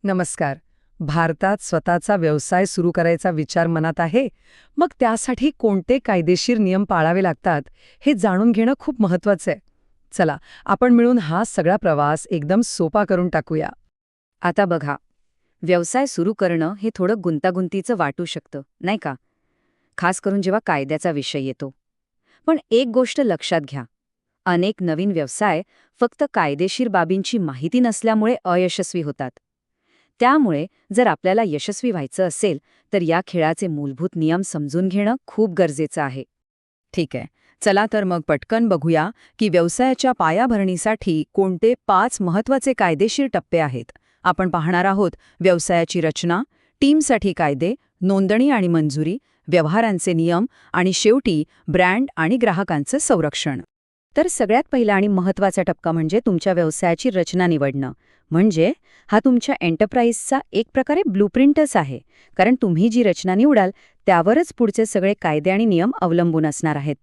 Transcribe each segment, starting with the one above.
नमस्कार. भारतात स्वतःचा व्यवसाय सुरू करायचा विचार मनात आहे, मग त्यासाठी कोणते कायदेशीर नियम पाळावे लागतात हे जाणून घेणं खूप महत्वाचं आहे. चला, आपण मिळून हा सगळा प्रवास एकदम सोपा करून टाकूया. आता बघा, व्यवसाय सुरू करणं हे थोडं गुंतागुंतीचं वाटू शकतं, नाही का? खास करून जेव्हा कायद्याचा विषय येतो. पण एक गोष्ट लक्षात घ्या, अनेक नवीन व्यवसाय फक्त कायदेशीर बाबींची माहिती नसल्यामुळे अयशस्वी होतात. त्यामुळे जर आपल्याला यशस्वी व्हायचं असेल तर या खेळाचे मूलभूत नियम समजून घेणं खूप गरजेचं आहे. ठीक आहे. चला तर मग पटकन बघूया की व्यवसायाच्या पायाभरणीसाठी कोणते 5 महत्त्वाचे कायदेशीर टप्पे आहेत. आपण पाहणार आहोत व्यवसायाची रचना, टीमसाठी कायदे, नोंदणी आणि मंजुरी, व्यवहारांचे नियम आणि शेवटी ब्रँड आणि ग्राहकांचं संरक्षण. तर सगळ्यात पहिला आणि महत्त्वाचा टप्पा म्हणजे तुमच्या व्यवसायाची रचना निवडणं. म्हणजे हा तुमच्या एंटरप्राइजचा एक प्रकारे ब्लूप्रिंटच आहे, कारण तुम्ही जी रचना निवडाल त्यावरच पुढचे सगळे कायदे आणि नियम अवलंबून असणार आहेत.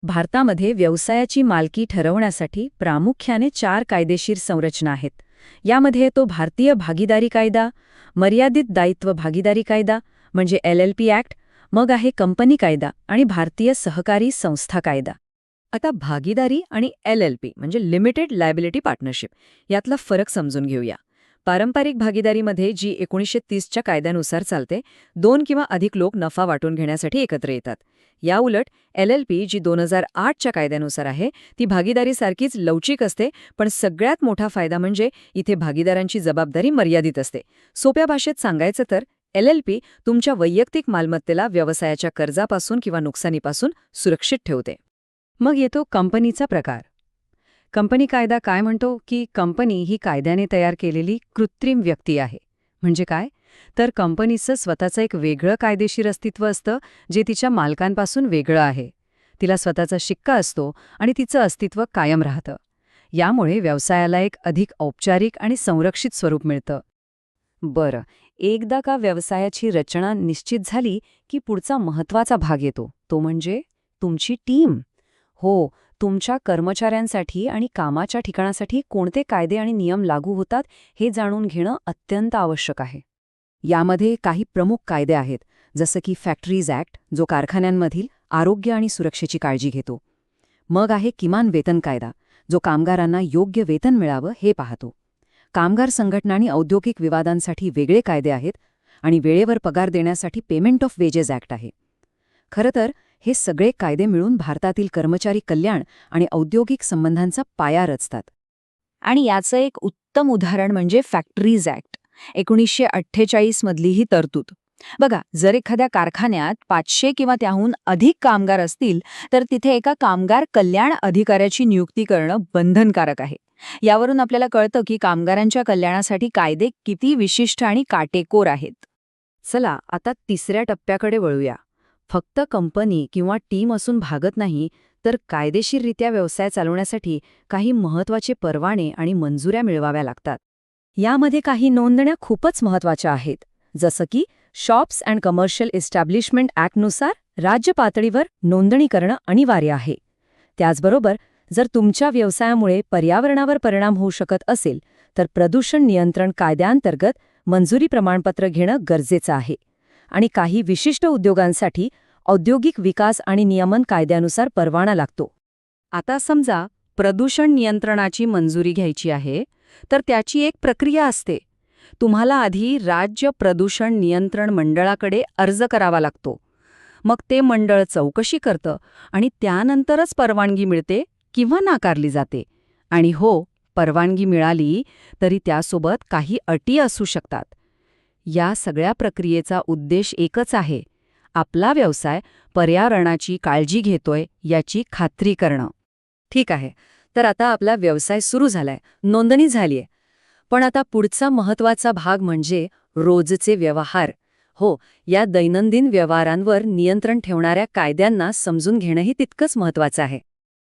भारतामध्ये व्यवसायाची मालकी ठरवण्यासाठी प्रामुख्याने 4 कायदेशीर संरचना आहेत. यामध्ये येतो भारतीय भागीदारी कायदा, मर्यादित दायित्व भागीदारी कायदा म्हणजे LLP ॲक्ट, मग आहे कंपनी कायदा आणि भारतीय सहकारी संस्था कायदा. आता भागीदारी आणि LLP म्हणजे लिमिटेड लायबिलिटी पार्टनरशिप यातला फरक समजून घेऊया. पारंपरिक भागीदारीमध्ये जी 1930च्या कायद्यानुसार चालते, 2 किंवा अधिक लोक नफा वाटून घेण्यासाठी एकत्र येतात. याउलट LLP जी 2008च्या कायद्यानुसार आहे, ती भागीदारीसारखीच लवचिक असते, पण सगळ्यात मोठा फायदा म्हणजे इथे भागीदारांची जबाबदारी मर्यादित असते. सोप्या भाषेत सांगायचं तर LLP तुमच्या वैयक्तिक मालमत्तेला व्यवसायाच्या कर्जापासून किंवा नुकसानीपासून सुरक्षित ठेवते. मग येतो कंपनीचा प्रकार. कंपनी कायदा काय म्हणतो की कंपनी ही कायद्याने तयार केलेली कृत्रिम व्यक्ती आहे. म्हणजे काय? तर कंपनीचं स्वतःचं एक वेगळं कायदेशीर अस्तित्व असतं, जे तिच्या मालकांपासून वेगळं आहे. तिला स्वतःचा शिक्का असतो आणि तिचं अस्तित्व कायम राहतं. यामुळे व्यवसायाला एक अधिक औपचारिक आणि संरक्षित स्वरूप मिळतं. बरं, एकदा का व्यवसायाची रचना निश्चित झाली की पुढचा महत्त्वाचा भाग येतो, तो म्हणजे तुमची टीम. हो, तुमच्या कर्मचाऱ्यांसाठी आणि कामाच्या ठिकाणासाठी कोणते कायदे आणि नियम लागू होतात हे जाणून घेणं अत्यंत आवश्यक आहे. यामध्ये काही प्रमुख कायदे आहेत, जसं की फॅक्टरीज ॲक्ट, जो कारखान्यांमधील आरोग्य आणि सुरक्षेची काळजी घेतो. मग आहे किमान वेतन कायदा, जो कामगारांना योग्य वेतन मिळावं हे पाहतो. कामगार संघटना आणि औद्योगिक विवादांसाठी वेगळे कायदे आहेत आणि वेळेवर पगार देण्यासाठी पेमेंट ऑफ वेजेस ॲक्ट आहे. खरं तर हे सगळे कायदे मिळून भारतातील कर्मचारी कल्याण आणि औद्योगिक संबंधांचा पाया रचतात. आणि याचं एक उत्तम उदाहरण म्हणजे फॅक्टरीज ॲक्ट, 1948 मधली ही तरतूद. बघा, जर एखाद्या कारखान्यात 500 किंवा त्याहून अधिक कामगार असतील तर तिथे एका कामगार कल्याण अधिकाऱ्याची नियुक्ती करणं बंधनकारक आहे. यावरून आपल्याला कळतं की कामगारांच्या कल्याणासाठी कायदे किती विशिष्ट आणि काटेकोर आहेत. चला आता तिसऱ्या टप्प्याकडे वळूया. फक्त कंपनी किंवा टीम असून भागत नाही, तर कायदेशीररित्या व्यवसाय चालवण्यासाठी काही महत्त्वाचे परवाने आणि मंजुऱ्या मिळवाव्या लागतात. यामध्ये काही नोंदण्या खूपच महत्त्वाच्या आहेत, जसं की शॉप्स अँड कमर्शियल इस्टॅब्लिशमेंट ॲक्टनुसार राज्य पातळीवर नोंदणी करणं अनिवार्य आहे. त्याचबरोबर जर तुमच्या व्यवसायामुळे पर्यावरणावर परिणाम होऊ शकत असेल तर प्रदूषण नियंत्रण कायद्याअंतर्गत मंजुरी प्रमाणपत्र घेणं गरजेचं आहे. आणि काही विशिष्ट उद्योगांसाठी औद्योगिक विकास आणि नियमन कायद्यानुसार परवाना लागतो. आता समजा प्रदूषण नियंत्रणाची मंजुरी घ्यायची आहे, तर त्याची एक प्रक्रिया असते. तुम्हाला आधी राज्य प्रदूषण नियंत्रण मंडळाकडे अर्ज करावा लागतो. मग ते मंडळ चौकशी करतं आणि त्यानंतरच परवानगी मिळते किंवा नाकारली जाते. आणि हो, परवानगी मिळाली तरी त्यासोबत काही अटी असू शकतात. या सगळ्या प्रक्रियेचा उद्देश एकच आहे, आपला व्यवसाय पर्यावरणाची काळजी घेतोय याची खात्री करणं. ठीक आहे, तर आता आपला व्यवसाय सुरू झालाय, नोंदणी झालीय. पण आता पुढचा महत्त्वाचा भाग म्हणजे रोजचे व्यवहार. हो, या दैनंदिन व्यवहारांवर नियंत्रण ठेवणाऱ्या कायद्यांना समजून घेणंही तितकंच महत्त्वाचं आहे.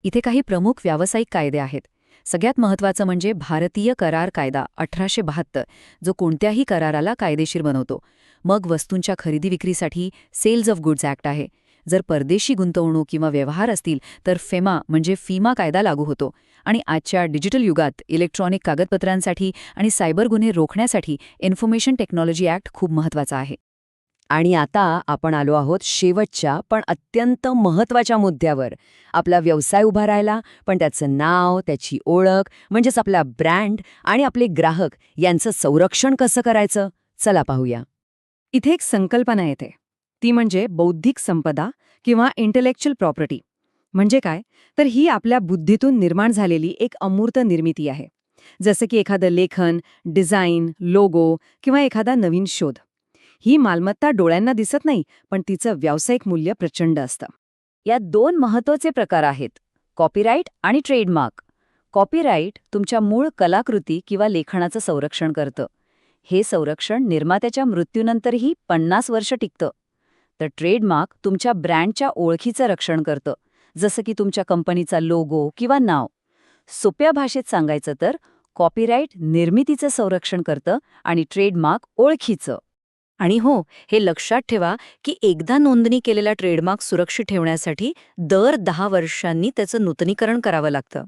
इथे काही प्रमुख व्यावसायिक कायदे आहेत. सगळ्यात महत्त्वाचं म्हणजे भारतीय करार कायदा 1872, जो कोणत्याही कराराला कायदेशीर बनवतो. मग वस्तूंच्या खरेदी विक्रीसाठी सेल्स ऑफ गुड्स ॲक्ट आहे. जर परदेशी गुंतवणूक किंवा व्यवहार असतील तर फेमा म्हणजे फिमा कायदा लागू होतो. आणि आजच्या डिजिटल युगात इलेक्ट्रॉनिक कागदपत्रांसाठी आणि सायबर गुन्हे रोखण्यासाठी इन्फॉर्मेशन टेक्नॉलॉजी ॲक्ट खूप महत्त्वाचा आहे. आणि आता आपण आलो आहोत शेवटच्या पण अत्यंत महत्त्वाच्या मुद्द्यावर. आपला व्यवसाय उभारायला पण त्याचं नाव, त्याची ओळख म्हणजेच आपला ब्रँड आणि आपले ग्राहक यांचं संरक्षण कसं करायचं, चला पाहूया. इथे एक संकल्पना येते, ती म्हणजे बौद्धिक संपदा किंवा इंटेलेक्च्युअल प्रॉपर्टी. म्हणजे काय, तर ही आपल्या बुद्धीतून निर्माण झालेली एक अमूर्त निर्मिती आहे. जसं की एखादं लेखन, डिझाईन, लोगो किंवा एखादा नवीन शोध. ही मालमत्ता डोळ्यांना दिसत नाही, पण तिचं व्यावसायिक मूल्य प्रचंड असतं. यात 2 महत्त्वाचे प्रकार आहेत, कॉपीराईट आणि ट्रेडमार्क. कॉपीराईट तुमच्या मूळ कलाकृती किंवा लेखनाचं संरक्षण करतं. हे संरक्षण निर्मात्याच्या मृत्यूनंतरही 50 वर्ष टिकतं. तर ट्रेडमार्क तुमच्या ब्रँडच्या ओळखीचं रक्षण करतं, जसं की तुमच्या कंपनीचा लोगो किंवा नाव. सोप्या भाषेत सांगायचं तर कॉपीराईट निर्मितीचं संरक्षण करतं आणि ट्रेडमार्क ओळखीचं. आणि हो, हे लक्षात ठेवा की एकदा नोंदणी केलेला ट्रेडमार्क सुरक्षित ठेवण्यासाठी दर 10 वर्षांनी त्याचं नूतनीकरण करावं लागतं.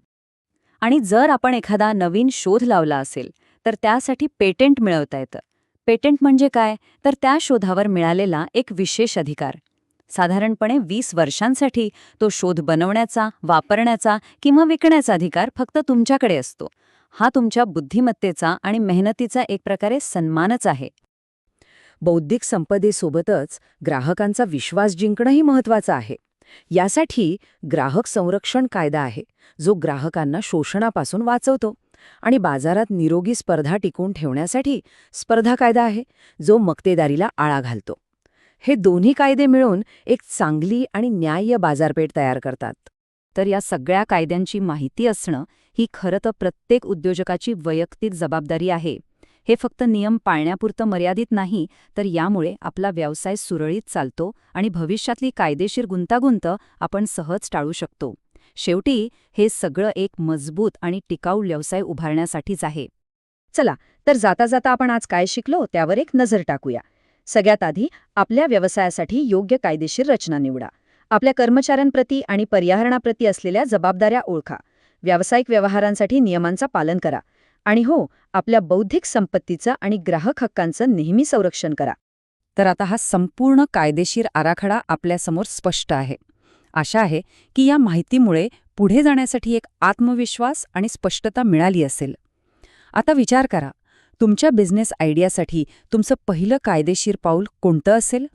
आणि जर आपण एखादा नवीन शोध लावला असेल तर त्यासाठी पेटंट मिळवता येतं. पेटंट म्हणजे काय, तर त्या शोधावर मिळालेला एक विशेष अधिकार. साधारणपणे 20 वर्षांसाठी तो शोध बनवण्याचा, वापरण्याचा किंवा विकण्याचा अधिकार फक्त तुमच्याकडे असतो. हा तुमच्या बुद्धिमत्तेचा आणि मेहनतीचा एक प्रकारे सन्मानच आहे. बौद्धिक संपदेसोबतच ग्राहकांचा विश्वास जिंकणंही महत्त्वाचं आहे. यासाठी ग्राहक संरक्षण कायदा आहे, जो ग्राहकांना शोषणापासून वाचवतो. आणि बाजारात निरोगी स्पर्धा टिकवून ठेवण्यासाठी स्पर्धा कायदा आहे, जो मक्तेदारीला आळा घालतो. हे दोन्ही कायदे मिळून एक चांगली आणि न्याय्य बाजारपेठ तयार करतात. तर या सगळ्या कायद्यांची माहिती असणं ही खरं तर प्रत्येक उद्योजकाची वैयक्तिक जबाबदारी आहे. हे फक्त नियम पाळण्यापुरतं मर्यादित नाही, तर यामुळे आपला व्यवसाय सुरळीत चालतो आणि भविष्यातली कायदेशीर गुंतागुंत आपण सहज टाळू शकतो. शेवटी हे सगळं एक मजबूत आणि टिकाऊ व्यवसाय उभारण्यासाठीच आहे. चला, तर जाता जाता आपण आज काय शिकलो त्यावर एक नजर टाकूया. सगळ्यात आधी आपल्या व्यवसायासाठी योग्य कायदेशीर रचना निवडा. आपल्या कर्मचाऱ्यांप्रती आणि पर्यावरणाप्रती असलेल्या जबाबदाऱ्या ओळखा. व्यावसायिक व्यवहारांसाठी नियमांचं पालन करा. आणि हो, आपल्या बौद्धिक संपत्तीचं आणि ग्राहक हक्कांचं नेहमी संरक्षण करा. तर आता हा संपूर्ण कायदेशीर आराखडा आपल्यासमोर स्पष्ट आहे. आशा आहे की या माहितीमुळे पुढे जाण्यासाठी एक आत्मविश्वास आणि स्पष्टता मिळाली असेल. आता विचार करा, तुमच्या बिझनेस आयडियासाठी तुमचं पहिलं कायदेशीर पाऊल कोणतं असेल?